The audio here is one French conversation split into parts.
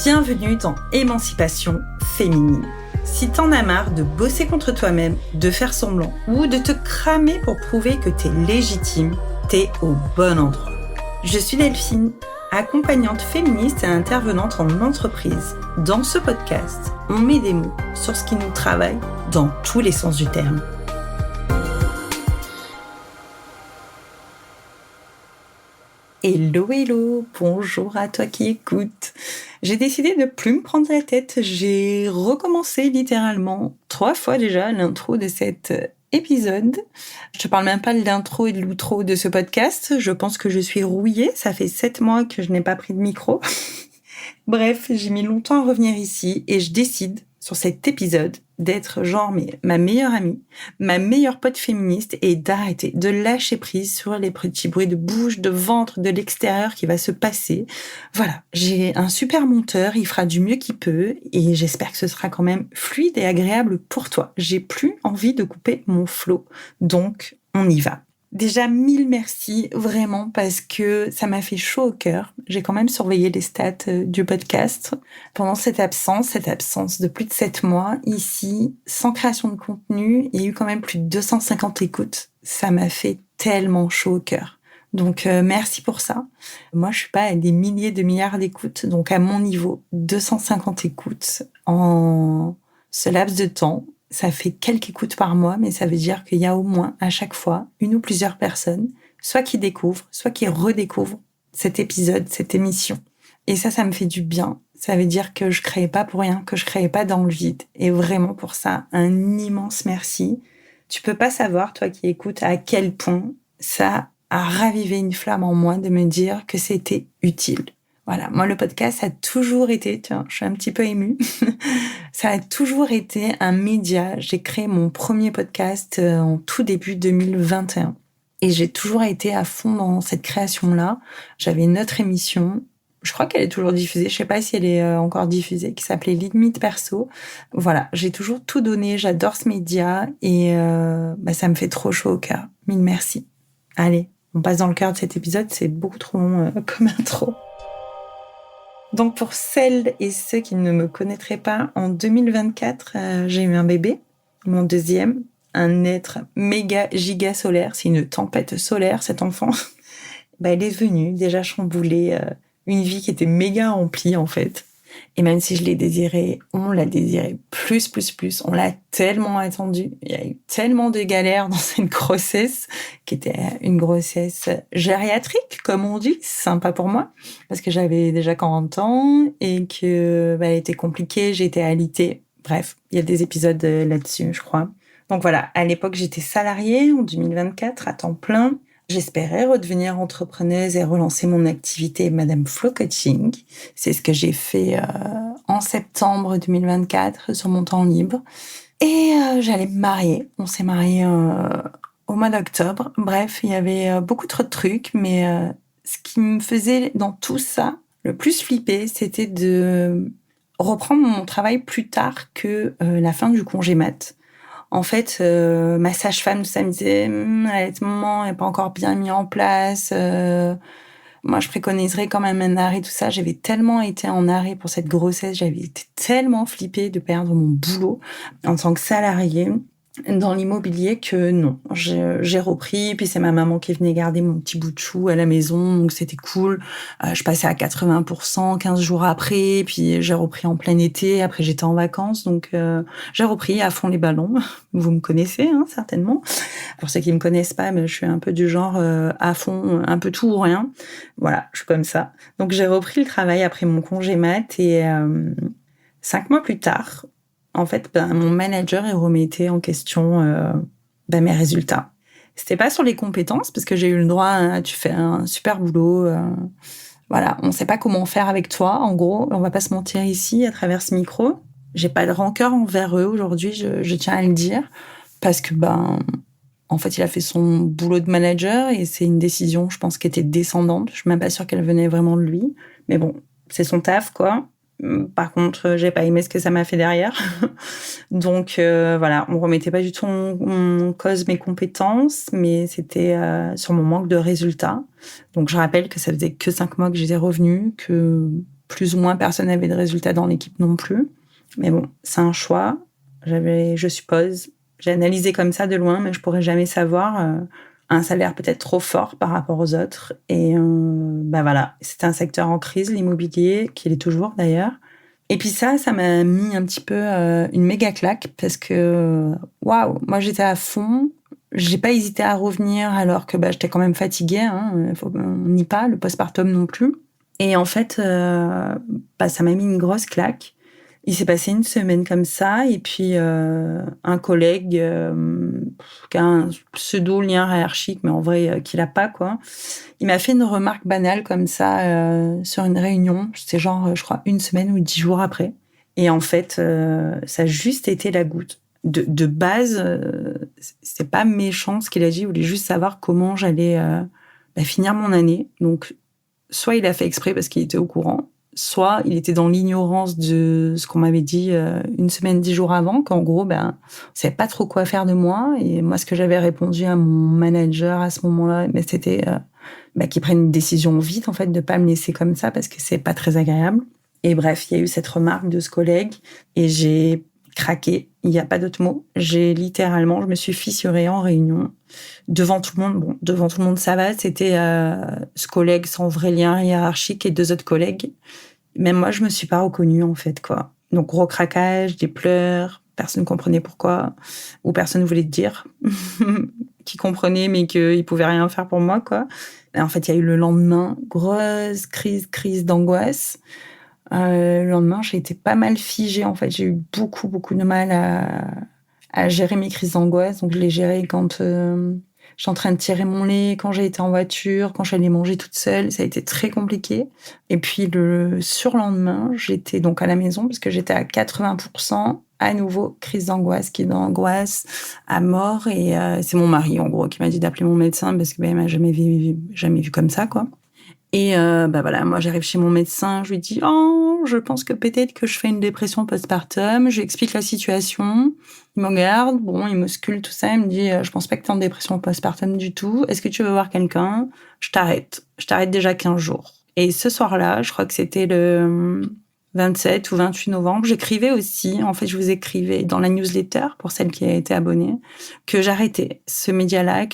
Bienvenue dans Émancipation féminine. Si t'en as marre de bosser contre toi-même, de faire semblant ou de te cramer pour prouver que t'es légitime, t'es au bon endroit. Je suis Delphine, accompagnante féministe et intervenante en entreprise. Dans ce podcast, on met des mots sur ce qui nous travaille dans tous les sens du terme. Hello, bonjour à toi qui écoutes. J'ai décidé de ne plus me prendre la tête. J'ai recommencé littéralement 3 fois déjà l'intro de cet épisode. Je te parle même pas de l'intro et de l'outro de ce podcast. Je pense que je suis rouillée. Ça fait 7 mois que je n'ai pas pris de micro. Bref, j'ai mis longtemps à revenir ici et je décide sur cet épisode d'être genre ma meilleure amie, ma meilleure pote féministe et d'arrêter de lâcher prise sur les petits bruits de bouche, de ventre, de l'extérieur qui va se passer. Voilà, j'ai un super monteur, il fera du mieux qu'il peut et j'espère que ce sera quand même fluide et agréable pour toi. J'ai plus envie de couper mon flow, donc on y va. Déjà, 1000 merci, vraiment, parce que ça m'a fait chaud au cœur. J'ai quand même surveillé les stats du podcast. Pendant cette absence de plus de 7 mois, ici, sans création de contenu, il y a eu quand même plus de 250 écoutes. Ça m'a fait tellement chaud au cœur. Donc, merci pour ça. Moi, je suis pas à des milliers de milliards d'écoutes. Donc, à mon niveau, 250 écoutes en ce laps de temps. Ça fait quelques écoutes par mois, mais ça veut dire qu'il y a au moins à chaque fois une ou plusieurs personnes, soit qui découvrent, soit qui redécouvrent cet épisode, cette émission. Et ça me fait du bien. Ça veut dire que je créais pas pour rien, que je créais pas dans le vide. Et vraiment pour ça, un immense merci. Tu peux pas savoir, toi qui écoutes, à quel point ça a ravivé une flamme en moi de me dire que c'était utile. Voilà, moi le podcast ça a toujours été, tiens, je suis un petit peu émue, ça a toujours été un média. J'ai créé mon premier podcast en tout début 2021 et j'ai toujours été à fond dans cette création-là. J'avais une autre émission, je crois qu'elle est toujours diffusée, je sais pas si elle est encore diffusée, qui s'appelait Limite Perso. Voilà, j'ai toujours tout donné, j'adore ce média et ça me fait trop chaud au cœur. 1000 merci. Allez, on passe dans le cœur de cet épisode, c'est beaucoup trop long comme intro. Donc pour celles et ceux qui ne me connaîtraient pas, en 2024, j'ai eu un bébé, mon deuxième, un être méga giga solaire. C'est une tempête solaire cet enfant. Elle est venue déjà chambouler une vie qui était méga remplie en fait. Et même si je l'ai désiré, on l'a désiré plus. On l'a tellement attendu. Il y a eu tellement de galères dans cette grossesse, qui était une grossesse gériatrique, comme on dit. Sympa pour moi, parce que j'avais déjà 40 ans et que elle était compliquée, j'étais alitée. Bref, il y a des épisodes là-dessus, je crois. Donc voilà, à l'époque, j'étais salariée en 2024 à temps plein. J'espérais redevenir entrepreneuse et relancer mon activité Madame Flo Coaching. C'est ce que j'ai fait en septembre 2024 sur mon temps libre. Et j'allais me marier. On s'est mariés au mois d'octobre. Bref, il y avait beaucoup trop de trucs. Mais ce qui me faisait dans tout ça le plus flipper, c'était de reprendre mon travail plus tard que la fin du congé mat. En fait, ma sage-femme, tout ça me disait l'allaitement n'est pas encore bien mis en place. Moi, je préconiserais quand même un arrêt, tout ça. J'avais tellement été en arrêt pour cette grossesse, j'avais été tellement flippée de perdre mon boulot en tant que salariée dans l'immobilier que non, j'ai repris. Puis c'est ma maman qui venait garder mon petit bout de chou à la maison, donc c'était cool. Je passais à 80% 15 jours après, puis j'ai repris en plein été. Après j'étais en vacances, donc j'ai repris à fond les ballons. Vous me connaissez certainement. Pour ceux qui me connaissent pas, mais je suis un peu du genre à fond, un peu tout ou rien. Voilà, je suis comme ça. Donc j'ai repris le travail après mon congé mat et 5 mois plus tard. En fait, mon manager, il remettait en question mes résultats. C'était pas sur les compétences, parce que j'ai eu le droit, tu fais un super boulot. Voilà, on sait pas comment faire avec toi. En gros, on va pas se mentir ici, à travers ce micro. J'ai pas de rancœur envers eux aujourd'hui, je tiens à le dire. Parce que, en fait, il a fait son boulot de manager et c'est une décision, je pense, qui était descendante. Je suis même pas sûre qu'elle venait vraiment de lui. Mais bon, c'est son taf, quoi. Par contre, j'ai pas aimé ce que ça m'a fait derrière. Donc voilà, on remettait pas du tout en cause mes compétences, mais c'était sur mon manque de résultats. Donc je rappelle que ça faisait que 5 mois que j'étais revenue, que plus ou moins personne n'avait de résultats dans l'équipe non plus. Mais bon, c'est un choix. Je suppose, j'ai analysé comme ça de loin, mais je pourrais jamais savoir. Un salaire peut-être trop fort par rapport aux autres. Et voilà, c'était un secteur en crise, l'immobilier, qui l'est toujours d'ailleurs. Et puis ça m'a mis un petit peu une méga claque parce que, waouh, moi j'étais à fond. J'ai pas hésité à revenir alors que j'étais quand même fatiguée. On n'y pas, le postpartum non plus. Et en fait, ça m'a mis une grosse claque. Il s'est passé une semaine comme ça, et puis un collègue qui a un pseudo-lien hiérarchique, mais en vrai, qu'il a pas, quoi. Il m'a fait une remarque banale comme ça sur une réunion. C'était genre, je crois, une semaine ou 10 jours après. Et en fait, ça a juste été la goutte. De base, c'était pas méchant ce qu'il a dit. Il voulait juste savoir comment j'allais finir mon année. Donc, soit il a fait exprès parce qu'il était au courant, soit il était dans l'ignorance de ce qu'on m'avait dit une semaine, 10 jours avant, qu'en gros, on savait pas trop quoi faire de moi. Et moi, ce que j'avais répondu à mon manager à ce moment-là, c'était qu'il prenne une décision vite, en fait, de pas me laisser comme ça parce que c'est pas très agréable. Et bref, il y a eu cette remarque de ce collègue et j'ai craqué. Il n'y a pas d'autre mot. Je me suis fissurée en réunion devant tout le monde. Bon, devant tout le monde, ça va. C'était ce collègue sans vrai lien hiérarchique et 2 autres collègues. Même moi, je me suis pas reconnue, en fait, quoi. Donc, gros craquage, des pleurs. Personne ne comprenait pourquoi. Ou personne ne voulait te dire. Qui comprenait, mais qu'il pouvait rien faire pour moi, quoi. Et en fait, il y a eu le lendemain, grosse crise d'angoisse. Le lendemain, j'ai été pas mal figée, en fait. J'ai eu beaucoup, beaucoup de mal à gérer mes crises d'angoisse. Donc, je les gérais quand j'étais en train de tirer mon lait, quand j'ai été en voiture, quand j'allais manger toute seule. Ça a été très compliqué. Et puis, le surlendemain, j'étais donc à la maison parce que j'étais à 80%. À nouveau, crise d'angoisse, qui est d'angoisse à mort. Et c'est mon mari, en gros, qui m'a dit d'appeler mon médecin parce qu'il m'a jamais vu comme ça, quoi. Et voilà, moi j'arrive chez mon médecin, je lui dis je pense que peut-être que je fais une dépression postpartum. Je lui explique la situation. Il me regarde, il me sculpte tout ça, il me dit je pense pas que t'es en dépression postpartum du tout. Est-ce que tu veux voir quelqu'un? Je t'arrête déjà 15 jours. Et ce soir-là, je crois que c'était le 27 ou 28 novembre, j'écrivais aussi, en fait, je vous écrivais dans la newsletter, pour celle qui a été abonnée, que j'arrêtais ce média-là,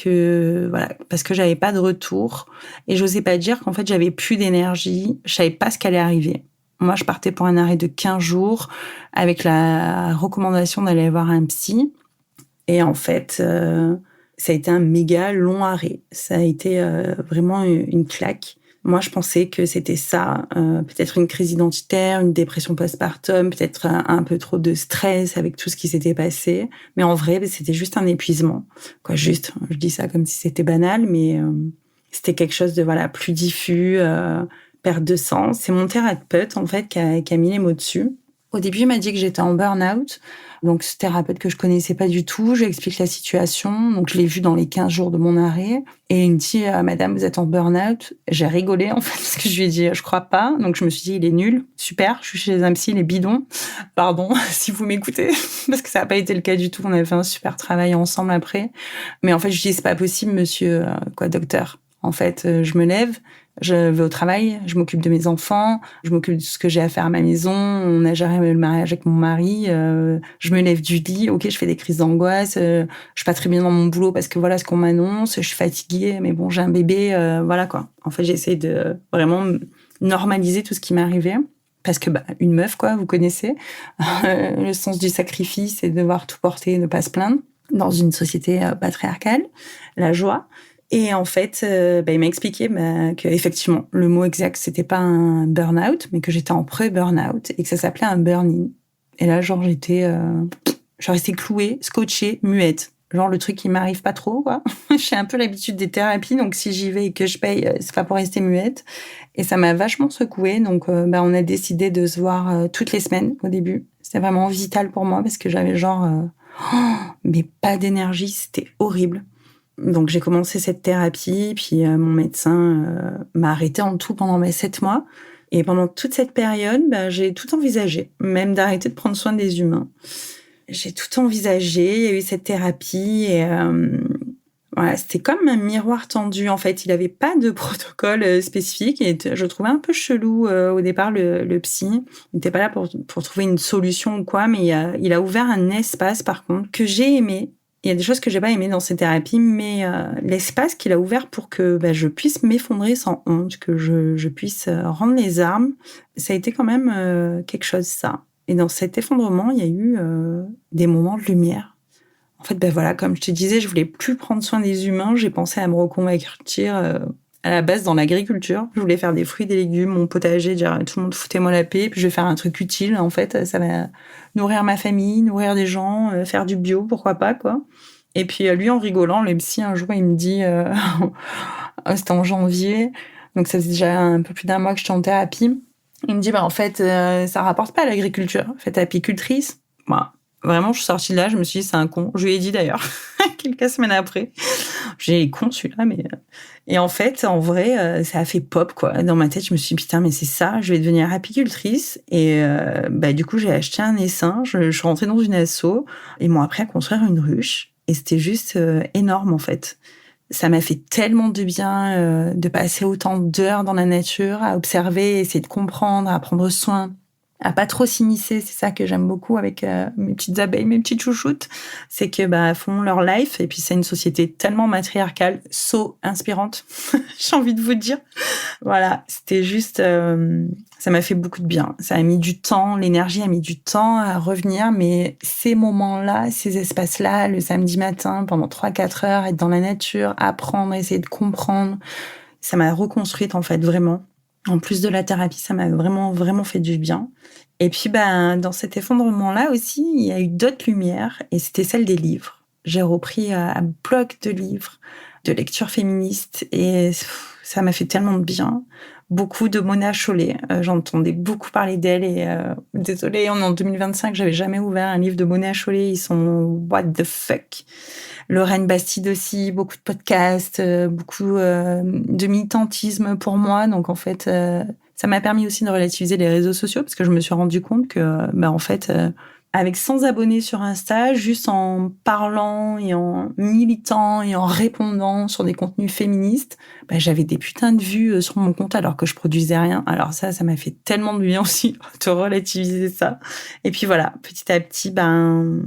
parce que j'avais pas de retour, et j'osais pas dire qu'en fait, j'avais plus d'énergie, je savais pas ce qu'allait arriver. Moi, je partais pour un arrêt de 15 jours, avec la recommandation d'aller voir un psy, et en fait, ça a été un méga long arrêt. Ça a été vraiment une claque. Moi, je pensais que c'était ça, peut-être une crise identitaire, une dépression postpartum, peut-être un peu trop de stress avec tout ce qui s'était passé. Mais en vrai, c'était juste un épuisement. Je dis ça comme si c'était banal, mais c'était quelque chose de plus diffus, perte de sens. C'est mon thérapeute, en fait, qui a mis les mots dessus. Au début, il m'a dit que j'étais en burn-out. Donc, ce thérapeute que je connaissais pas du tout, je lui explique la situation. Donc, je l'ai vu dans les 15 jours de mon arrêt. Et il me dit, Madame, vous êtes en burn-out. J'ai rigolé, en fait, parce que je lui ai dit, je crois pas. Donc, je me suis dit, il est nul. Super. Je suis chez un psy, il est bidon. Pardon, si vous m'écoutez. Parce que ça n'a pas été le cas du tout. On avait fait un super travail ensemble après. Mais en fait, je dis, c'est pas possible, monsieur, docteur. En fait, je me lève, je vais au travail, je m'occupe de mes enfants, je m'occupe de ce que j'ai à faire à ma maison, on a géré le mariage avec mon mari, je me lève du lit, ok, je fais des crises d'angoisse, je suis pas très bien dans mon boulot parce que voilà ce qu'on m'annonce, je suis fatiguée, mais bon, j'ai un bébé, voilà quoi. En fait, j'essaie de vraiment normaliser tout ce qui m'arrivait. Parce que une meuf, quoi, vous connaissez, le sens du sacrifice et de devoir tout porter et ne pas se plaindre dans une société patriarcale, la joie. Et en fait, il m'a expliqué que effectivement, le mot exact, c'était pas un burn-out, mais que j'étais en pré-burn-out et que ça s'appelait un burn-in. Et là, genre, je suis restée clouée, scotchée, muette. Genre, le truc qui m'arrive pas trop, quoi. J'ai un peu l'habitude des thérapies, donc si j'y vais et que je paye, c'est pas pour rester muette. Et ça m'a vachement secouée, donc on a décidé de se voir toutes les semaines au début. C'était vraiment vital pour moi parce que j'avais mais pas d'énergie, c'était horrible. Donc, j'ai commencé cette thérapie, puis mon médecin m'a arrêtée en tout pendant 7 mois. Et pendant toute cette période, j'ai tout envisagé, même d'arrêter de prendre soin des humains. J'ai tout envisagé, il y a eu cette thérapie et voilà, c'était comme un miroir tendu, en fait. Il avait pas de protocole, spécifique et je le trouvais un peu chelou, au départ, le psy. Il était pas là pour trouver une solution ou quoi, mais il a ouvert un espace, par contre, que j'ai aimé. Il y a des choses que j'ai pas aimées dans ces thérapies, mais l'espace qu'il a ouvert pour que je puisse m'effondrer sans honte, que je puisse rendre les armes, ça a été quand même quelque chose, ça. Et dans cet effondrement, il y a eu des moments de lumière. En fait, voilà, comme je te disais, je voulais plus prendre soin des humains. J'ai pensé à me reconvertir à la base dans l'agriculture. Je voulais faire des fruits, des légumes, mon potager, dire à tout le monde foutez-moi la paix, puis je vais faire un truc utile. En fait, ça va nourrir ma famille, nourrir des gens, faire du bio, pourquoi pas, quoi. Et puis lui, en rigolant, le psy, un jour, il me dit, c'était en janvier, donc ça faisait déjà un peu plus d'un mois que j'étais en thérapie. Il me dit, en fait, ça rapporte pas à l'agriculture. En fait, t'es apicultrice. Moi, vraiment, je suis sortie de là, je me suis dit, c'est un con. Je lui ai dit d'ailleurs, quelques semaines après. J'ai con celui-là, mais... Et en fait, en vrai, ça a fait pop, quoi. Dans ma tête, je me suis dit, putain, mais c'est ça, je vais devenir apicultrice. Et du coup, j'ai acheté un essaim, je suis rentrée dans une asso, ils m'ont appris à construire une ruche. Et c'était juste énorme, en fait. Ça m'a fait tellement de bien de passer autant d'heures dans la nature, à observer, essayer de comprendre, à prendre soin, à pas trop s'immiscer. C'est ça que j'aime beaucoup avec mes petites abeilles, mes petites chouchoutes. C'est que elles font leur life. Et puis c'est une société tellement matriarcale, inspirante. J'ai envie de vous dire. Voilà, c'était juste... ça m'a fait beaucoup de bien. Ça a mis du temps, l'énergie a mis du temps à revenir, mais ces moments-là, ces espaces-là, le samedi matin, pendant 3-4 heures, être dans la nature, apprendre, essayer de comprendre, ça m'a reconstruite, en fait, vraiment. En plus de la thérapie, ça m'a vraiment, vraiment fait du bien. Et puis, dans cet effondrement-là aussi, il y a eu d'autres lumières, et c'était celle des livres. J'ai repris un bloc de livres, de lecture féministe, et ça m'a fait tellement de bien. Beaucoup de Mona Chollet. J'entendais beaucoup parler d'elle et désolée, on est en 2025, j'avais jamais ouvert un livre de Mona Chollet. Ils sont what the fuck. Lorraine Bastide aussi, beaucoup de podcasts, beaucoup de militantisme pour moi. Donc en fait, ça m'a permis aussi de relativiser les réseaux sociaux parce que je me suis rendu compte que, en fait, avec 100 abonnés sur Insta, juste en parlant et en militant et en répondant sur des contenus féministes, j'avais des putains de vues sur mon compte alors que je produisais rien. Alors ça m'a fait tellement de bien aussi de relativiser ça. Et puis voilà, petit à petit,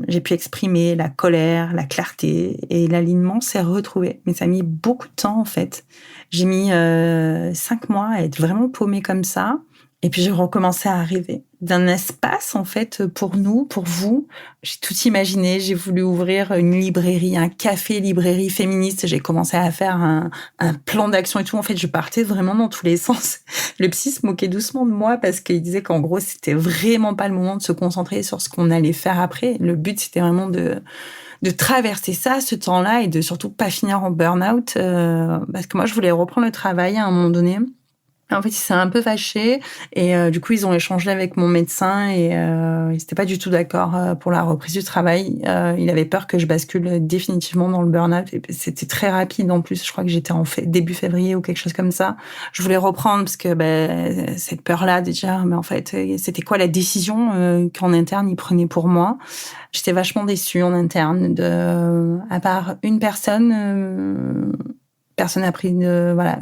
j'ai pu exprimer la colère, la clarté et l'alignement s'est retrouvé. Mais ça a mis beaucoup de temps en fait. J'ai mis 5 mois à être vraiment paumée comme ça. Et puis, j'ai recommencé à rêver d'un espace, en fait, pour nous, pour vous. J'ai tout imaginé. J'ai voulu ouvrir une librairie, un café-librairie féministe. J'ai commencé à faire un plan d'action et tout. En fait, je partais vraiment dans tous les sens. Le psy se moquait doucement de moi parce qu'il disait qu'en gros, c'était vraiment pas le moment de se concentrer sur ce qu'on allait faire après. Le but, c'était vraiment de traverser ça, ce temps-là, et de surtout pas finir en burn-out. Parce que moi, je voulais reprendre le travail à un moment donné. En fait, il s'est un peu fâché et du coup, ils ont échangé avec mon médecin et il n'était pas du tout d'accord pour la reprise du travail. Il avait peur que je bascule définitivement dans le burn-out. Et c'était très rapide en plus. Je crois que j'étais en début février ou quelque chose comme ça. Je voulais reprendre parce que cette peur-là déjà, mais en fait, c'était quoi la décision qu'en interne ils prenaient pour moi. J'étais vachement déçue en interne. À part une personne...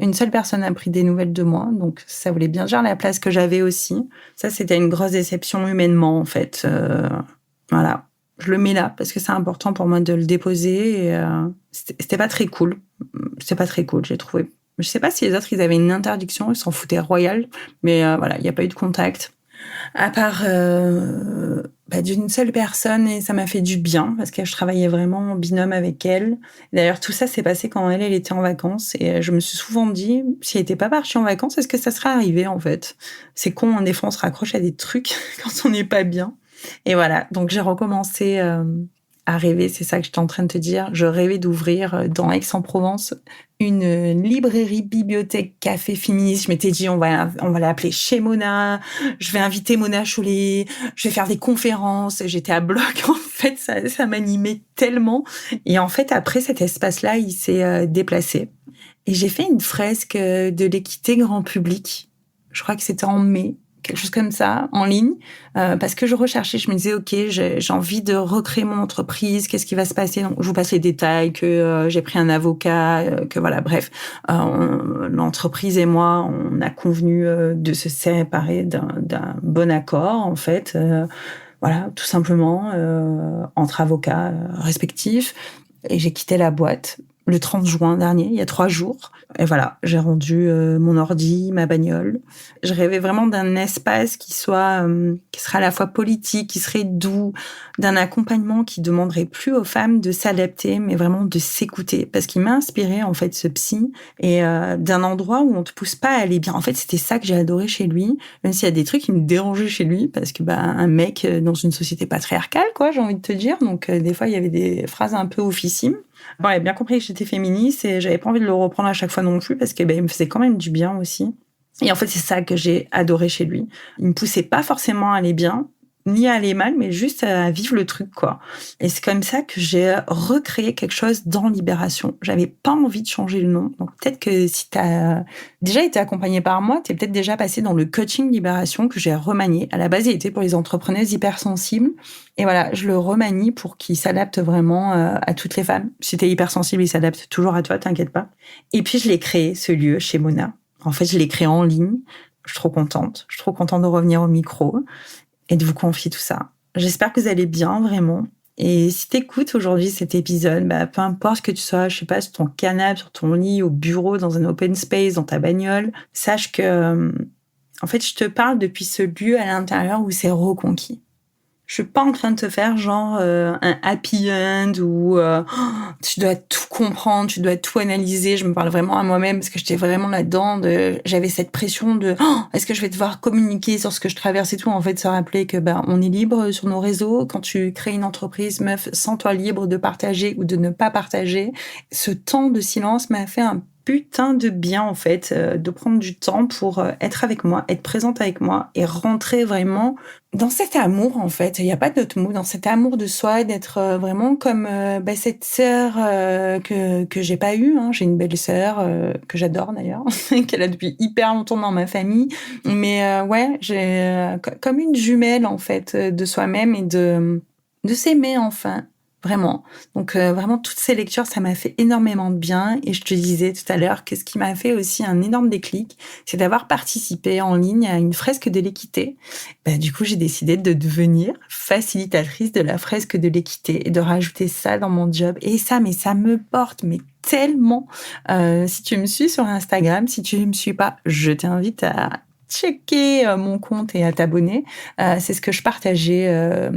une seule personne a pris des nouvelles de moi, donc ça voulait bien dire la place que j'avais aussi. Ça, c'était une grosse déception humainement, en fait. Voilà, je le mets là parce que c'est important pour moi de le déposer. Et, c'était pas très cool. C'était pas très cool, j'ai trouvé. Je sais pas si les autres, ils avaient une interdiction, ils s'en foutaient royal, mais voilà, il n'y a pas eu de contact. À part d'une seule personne, et ça m'a fait du bien parce que je travaillais vraiment en binôme avec elle. D'ailleurs, tout ça s'est passé quand elle était en vacances et je me suis souvent dit, si elle était pas partie en vacances, est-ce que ça serait arrivé en fait? C'est con, des fois on se raccroche à des trucs quand on n'est pas bien. Et voilà, donc j'ai recommencé à rêver, c'est ça que j'étais en train de te dire. Je rêvais d'ouvrir dans Aix-en-Provence une librairie, bibliothèque, café féministe. Je m'étais dit, on va l'appeler chez Mona. Je vais inviter Mona Chollet. Je vais faire des conférences. J'étais à bloc. En fait, ça m'animait tellement. Et en fait, après cet espace-là, il s'est déplacé. Et j'ai fait une fresque de l'équité grand public. Je crois que c'était en mai. quelque chose comme ça, en ligne, parce que je recherchais, je me disais, OK, j'ai envie de recréer mon entreprise, qu'est-ce qui va se passer? Donc, je vous passe les détails, que j'ai pris un avocat, que voilà, bref, l'entreprise et moi, on a convenu de se séparer d'un bon accord, en fait, voilà, tout simplement, entre avocats respectifs. Et j'ai quitté la boîte le 30 juin dernier, il y a 3 jours. Et voilà, j'ai rendu mon ordi, ma bagnole. Je rêvais vraiment d'un espace qui soit, qui serait à la fois politique, qui serait doux, d'un accompagnement qui demanderait plus aux femmes de s'adapter, mais vraiment de s'écouter. Parce qu'il m'a inspiré, en fait, ce psy, et d'un endroit où on te pousse pas à aller bien. En fait, c'était ça que j'ai adoré chez lui, même s'il y a des trucs qui me dérangeaient chez lui, parce que, un mec dans une société patriarcale, quoi, j'ai envie de te dire. Donc, des fois, il y avait des phrases un peu officimes. Bon, il a bien compris que j'étais féministe et j'avais pas envie de le reprendre à chaque fois non plus parce que il me faisait quand même du bien aussi. Et en fait, c'est ça que j'ai adoré chez lui. Il me poussait pas forcément à aller bien, ni à aller mal, mais juste à vivre le truc, quoi. Et c'est comme ça que j'ai recréé quelque chose dans Libération. J'avais pas envie de changer le nom. Donc peut-être que si t'as déjà été accompagné par moi, t'es peut-être déjà passé dans le coaching Libération que j'ai remanié. À la base, il était pour les entrepreneuses hypersensibles. Et voilà, je le remanie pour qu'il s'adapte vraiment à toutes les femmes. Si t'es hypersensible, il s'adapte toujours à toi, t'inquiète pas. Et puis, je l'ai créé, ce lieu, chez Mona. En fait, je l'ai créé en ligne. Je suis trop contente. Je suis trop contente de revenir au micro et de vous confier tout ça. J'espère que vous allez bien, vraiment. Et si t'écoutes aujourd'hui cet épisode, peu importe que tu sois, je sais pas, sur ton canapé, sur ton lit, au bureau, dans un open space, dans ta bagnole, sache que, en fait, je te parle depuis ce lieu à l'intérieur où c'est reconquis. Je suis pas en train de te faire genre un happy end où tu dois tout comprendre, tu dois tout analyser. Je me parle vraiment à moi-même parce que j'étais vraiment là-dedans. J'avais cette pression de est-ce que je vais devoir communiquer sur ce que je traverse et tout. En fait, se rappeler que on est libre sur nos réseaux. Quand tu crées une entreprise, meuf, sens-toi libre de partager ou de ne pas partager. Ce temps de silence m'a fait un putain de bien en fait, de prendre du temps pour être avec moi, être présente avec moi et rentrer vraiment dans cet amour en fait. Il n'y a pas d'autre mot, dans cet amour de soi, d'être vraiment comme cette sœur que j'ai pas eue. J'ai une belle sœur que j'adore d'ailleurs, qu'elle a depuis hyper longtemps dans ma famille. Mais ouais, j'ai comme une jumelle en fait de soi-même et de s'aimer enfin. Vraiment. Donc vraiment, toutes ces lectures, ça m'a fait énormément de bien. Et je te disais tout à l'heure que ce qui m'a fait aussi un énorme déclic, c'est d'avoir participé en ligne à une fresque de l'équité. Du coup, j'ai décidé de devenir facilitatrice de la fresque de l'équité et de rajouter ça dans mon job. Et ça, mais ça me porte mais tellement. Si tu me suis sur Instagram, si tu ne me suis pas, je t'invite à checker mon compte et à t'abonner. C'est ce que je partageais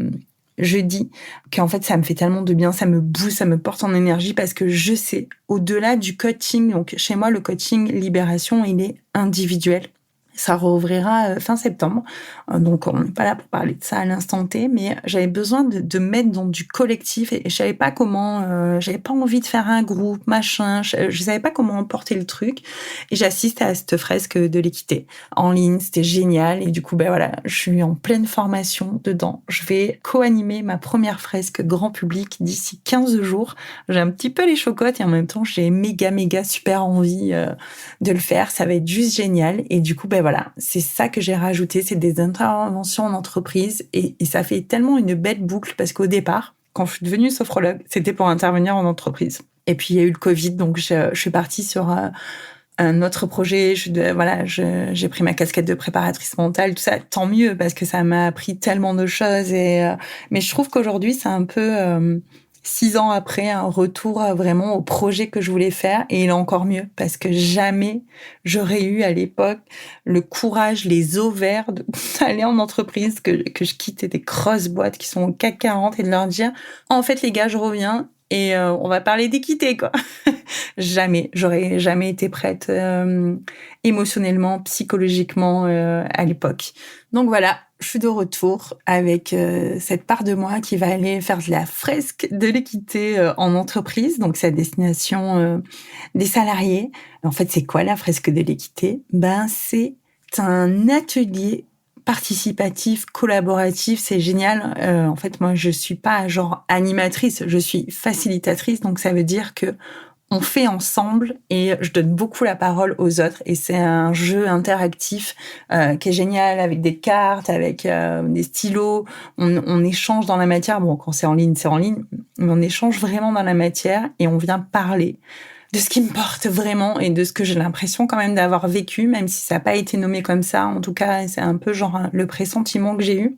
jeudi, qu'en fait, ça me fait tellement de bien, ça me booste, ça me porte en énergie parce que je sais, au-delà du coaching, donc chez moi, le coaching Libération, il est individuel. Ça rouvrira fin septembre. Donc, on n'est pas là pour parler de ça à l'instant T, mais j'avais besoin de mettre dans du collectif et je savais pas comment, j'avais pas envie de faire un groupe, machin, je savais pas comment emporter le truc. Et j'assiste à cette fresque de l'équité en ligne, c'était génial. Et du coup, voilà, je suis en pleine formation dedans. Je vais co-animer ma première fresque grand public d'ici 15 jours. J'ai un petit peu les chocottes et en même temps, j'ai méga super envie de le faire. Ça va être juste génial. Et du coup, voilà, c'est ça que j'ai rajouté, c'est des interventions en entreprise et ça fait tellement une belle boucle parce qu'au départ, quand je suis devenue sophrologue, c'était pour intervenir en entreprise. Et puis il y a eu le Covid, donc je suis partie sur un autre projet. J'ai pris ma casquette de préparatrice mentale, tout ça, tant mieux parce que ça m'a appris tellement de choses. Mais je trouve qu'aujourd'hui, c'est un peu 6 ans après, un retour vraiment au projet que je voulais faire. Et il est encore mieux parce que jamais j'aurais eu à l'époque le courage, les ovaires d'aller en entreprise, que je quitte des grosses boîtes qui sont au CAC 40 et de leur dire, en fait, les gars, je reviens et on va parler d'équité, quoi. Jamais, j'aurais jamais été prête émotionnellement, psychologiquement à l'époque. Donc voilà, je suis de retour avec cette part de moi qui va aller faire de la fresque de l'équité en entreprise. Donc c'est à destination des salariés. En fait, c'est quoi la fresque de l'équité ? C'est un atelier participatif, collaboratif, c'est génial. En fait, moi, je suis pas genre animatrice, je suis facilitatrice. Donc ça veut dire que on fait ensemble et je donne beaucoup la parole aux autres. Et c'est un jeu interactif qui est génial, avec des cartes, avec des stylos. On échange dans la matière. Bon, quand c'est en ligne, mais on échange vraiment dans la matière et on vient parler de ce qui me porte vraiment et de ce que j'ai l'impression quand même d'avoir vécu, même si ça n'a pas été nommé comme ça. En tout cas, c'est un peu genre le pressentiment que j'ai eu.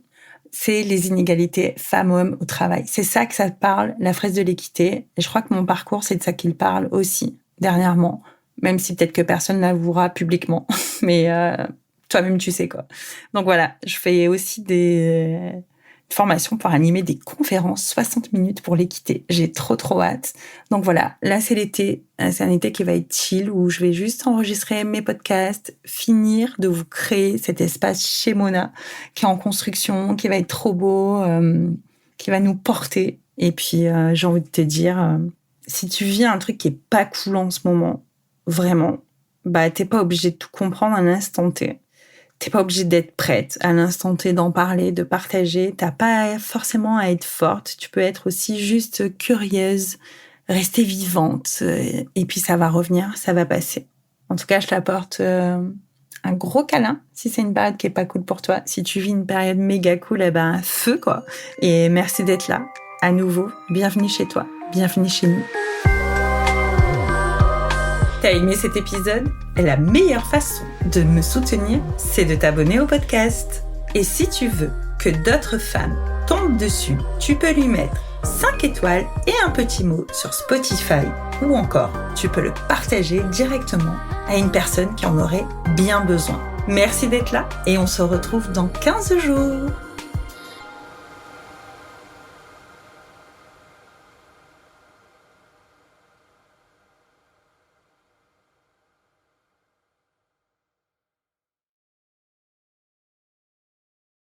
C'est les inégalités femmes-hommes au travail. C'est ça que ça parle, la fraise de l'équité. Et je crois que mon parcours, c'est de ça qu'il parle aussi, dernièrement. Même si peut-être que personne n'avouera publiquement. Mais toi-même, tu sais quoi. Donc voilà, je fais aussi des formations pour animer des conférences 60 minutes pour l'équité. J'ai trop hâte. Donc voilà, là c'est l'été. C'est un été qui va être chill où je vais juste enregistrer mes podcasts, finir de vous créer cet espace chez Mona qui est en construction, qui va être trop beau, qui va nous porter. Et puis j'ai envie de te dire, si tu vis un truc qui est pas cool en ce moment, vraiment, bah t'es pas obligé de tout comprendre à l'instant T. T'es pas obligée d'être prête à l'instant T d'en parler, de partager. T'as pas forcément à être forte. Tu peux être aussi juste curieuse, rester vivante. Et puis ça va revenir, ça va passer. En tout cas, je t'apporte un gros câlin si c'est une période qui est pas cool pour toi. Si tu vis une période méga cool, eh ben feu quoi. Et merci d'être là. À nouveau, bienvenue chez toi. Bienvenue chez nous. T'as aimé cet épisode? La meilleure façon de me soutenir, c'est de t'abonner au podcast. Et si tu veux que d'autres femmes tombent dessus, tu peux lui mettre 5 étoiles et un petit mot sur Spotify ou encore tu peux le partager directement à une personne qui en aurait bien besoin. Merci d'être là et on se retrouve dans 15 jours.